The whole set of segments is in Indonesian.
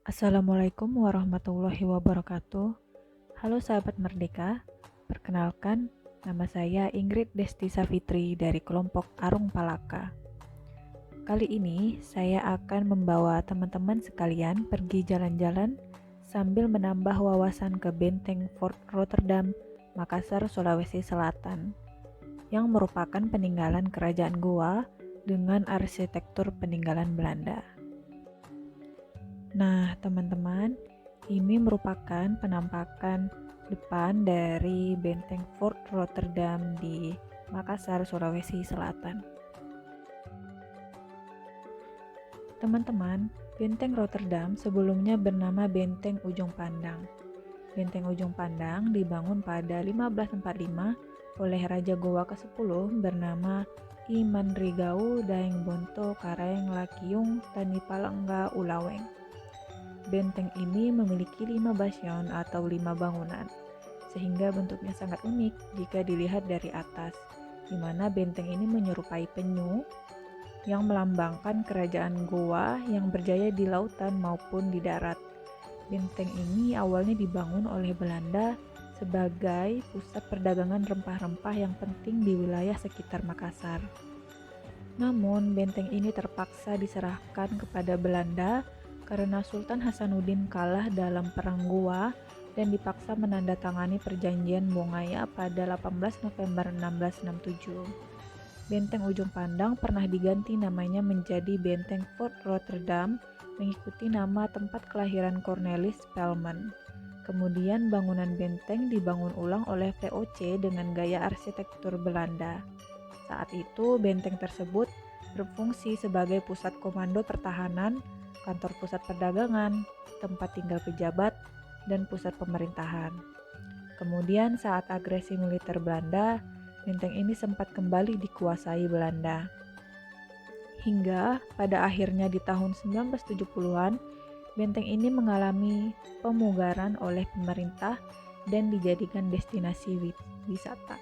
Assalamualaikum warahmatullahi wabarakatuh. Halo sahabat Merdeka, perkenalkan nama saya Ingrid Desti Savitri dari kelompok Arung Palaka. Kali ini saya akan membawa teman-teman sekalian pergi jalan-jalan sambil menambah wawasan ke Benteng Fort Rotterdam, Makassar, Sulawesi Selatan, yang merupakan peninggalan kerajaan Goa dengan arsitektur peninggalan Belanda. Nah, teman-teman, ini merupakan penampakan depan dari Benteng Fort Rotterdam di Makassar, Sulawesi Selatan. Teman-teman, Benteng Rotterdam sebelumnya bernama Benteng Ujung Pandang. Benteng Ujung Pandang dibangun pada 1545 oleh Raja Goa ke-10 bernama Imanrigau Daeng Bonto Karaeng Lakiung Tanipalengga Ulaweng. Benteng ini memiliki 5 bastion atau 5 bangunan, sehingga bentuknya sangat unik jika dilihat dari atas, di mana benteng ini menyerupai penyu yang melambangkan kerajaan Goa yang berjaya di lautan maupun di darat. Benteng ini awalnya dibangun oleh Belanda sebagai pusat perdagangan rempah-rempah yang penting di wilayah sekitar Makassar. Namun, benteng ini terpaksa diserahkan kepada Belanda karena Sultan Hasanuddin kalah dalam Perang Goa dan dipaksa menandatangani Perjanjian Bongaya pada 18 November 1667. Benteng Ujung Pandang pernah diganti namanya menjadi Benteng Fort Rotterdam mengikuti nama tempat kelahiran Cornelis Spelman. Kemudian bangunan benteng dibangun ulang oleh VOC dengan gaya arsitektur Belanda. Saat itu benteng tersebut berfungsi sebagai pusat komando pertahanan, kantor pusat perdagangan, tempat tinggal pejabat, dan pusat pemerintahan. Kemudian saat agresi militer Belanda, benteng ini sempat kembali dikuasai Belanda. Hingga pada akhirnya di tahun 1970-an, benteng ini mengalami pemugaran oleh pemerintah dan dijadikan destinasi wisata.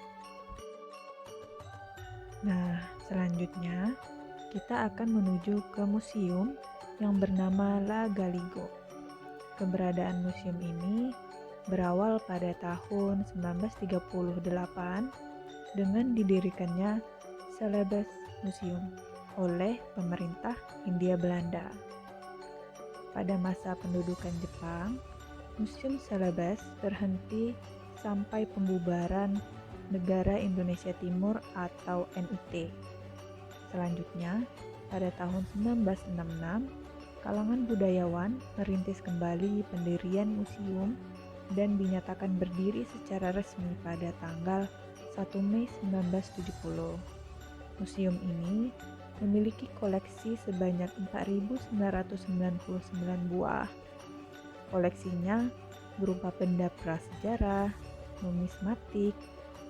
Nah, selanjutnya kita akan menuju ke museum yang bernama La Galigo. Keberadaan museum ini berawal pada tahun 1938 dengan didirikannya Celebes Museum oleh pemerintah Hindia Belanda. Pada masa pendudukan Jepang, Museum Celebes berhenti sampai pembubaran Negara Indonesia Timur atau NIT. Selanjutnya, pada tahun 1966, kalangan budayawan merintis kembali pendirian museum dan dinyatakan berdiri secara resmi pada tanggal 1 Mei 1970. Museum ini memiliki koleksi sebanyak 4.999 buah. Koleksinya berupa benda prasejarah, numismatik,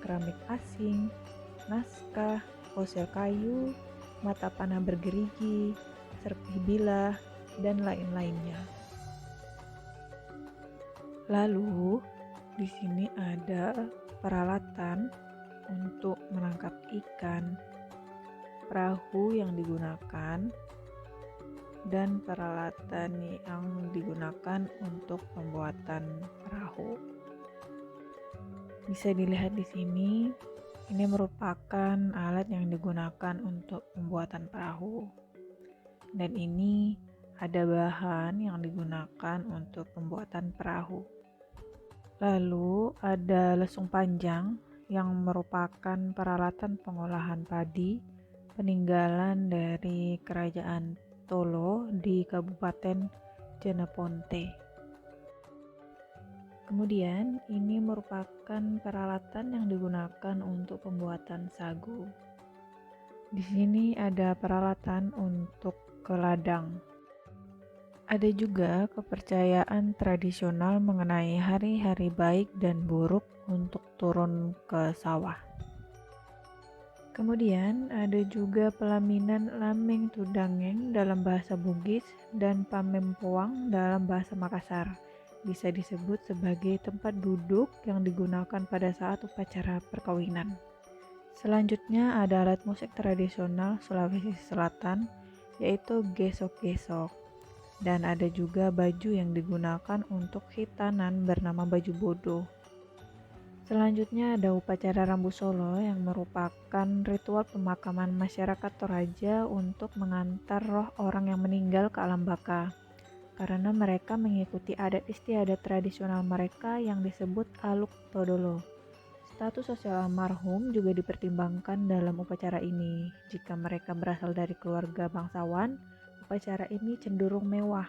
keramik asing, naskah, fosil kayu, mata panah bergerigi, serpih bilah, dan lain-lainnya. Lalu, di sini ada peralatan untuk menangkap ikan, perahu yang digunakan, dan peralatan yang digunakan untuk pembuatan perahu. Bisa dilihat di sini, ini merupakan alat yang digunakan untuk pembuatan perahu. Dan ini ada bahan yang digunakan untuk pembuatan perahu. Lalu ada lesung panjang yang merupakan peralatan pengolahan padi peninggalan dari Kerajaan Tolo di Kabupaten Jeneponto. Kemudian ini merupakan peralatan yang digunakan untuk pembuatan sagu. Di sini ada peralatan untuk keladang. Ada juga kepercayaan tradisional mengenai hari-hari baik dan buruk untuk turun ke sawah. Kemudian ada juga pelaminan Lameng Tudangeng dalam bahasa Bugis dan Pamempoang dalam bahasa Makassar. Bisa disebut sebagai tempat duduk yang digunakan pada saat upacara perkawinan. Selanjutnya ada alat musik tradisional Sulawesi Selatan, yaitu gesok-gesok. Dan ada juga baju yang digunakan untuk khitanan bernama baju bodo. Selanjutnya ada upacara Rambu Solo yang merupakan ritual pemakaman masyarakat Toraja untuk mengantar roh orang yang meninggal ke alam baka. Karena mereka mengikuti adat istiadat tradisional mereka yang disebut Aluk Todolo. Status sosial almarhum juga dipertimbangkan dalam upacara ini. Jika mereka berasal dari keluarga bangsawan, upacara ini cenderung mewah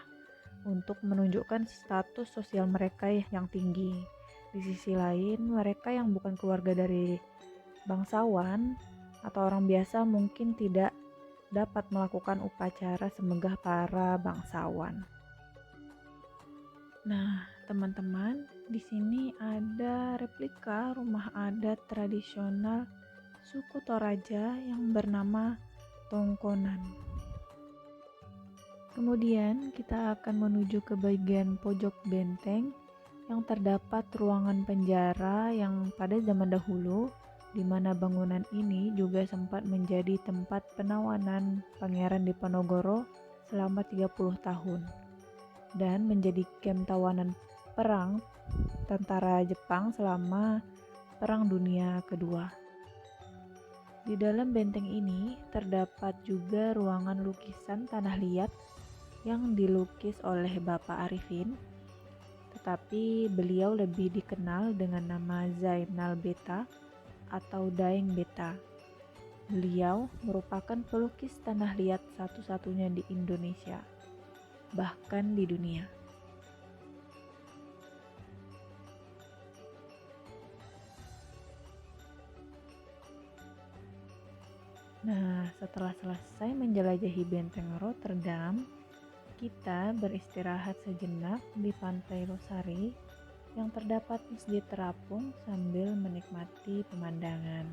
untuk menunjukkan status sosial mereka yang tinggi. Di sisi lain, mereka yang bukan keluarga dari bangsawan atau orang biasa mungkin tidak dapat melakukan upacara semegah para bangsawan. Nah, teman-teman, di sini ada replika rumah adat tradisional suku Toraja yang bernama Tongkonan. Kemudian kita akan menuju ke bagian pojok benteng yang terdapat ruangan penjara yang pada zaman dahulu, di mana bangunan ini juga sempat menjadi tempat penawanan Pangeran Diponegoro selama 30 tahun dan menjadi kamp tawanan perang tentara Jepang selama Perang Dunia Kedua. Di dalam benteng ini terdapat juga ruangan lukisan tanah liat yang dilukis oleh Bapak Arifin, tetapi beliau lebih dikenal dengan nama Zainal Beta atau Daeng Beta. Beliau merupakan pelukis tanah liat satu-satunya di Indonesia, bahkan di dunia. Nah, setelah selesai menjelajahi benteng Rotterdam, kita beristirahat sejenak di Pantai Losari yang terdapat masjid terapung sambil menikmati pemandangan.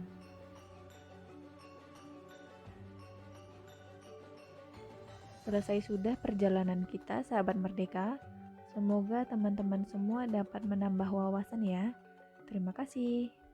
Selesai sudah perjalanan kita, sahabat merdeka. Semoga teman-teman semua dapat menambah wawasan ya. Terima kasih.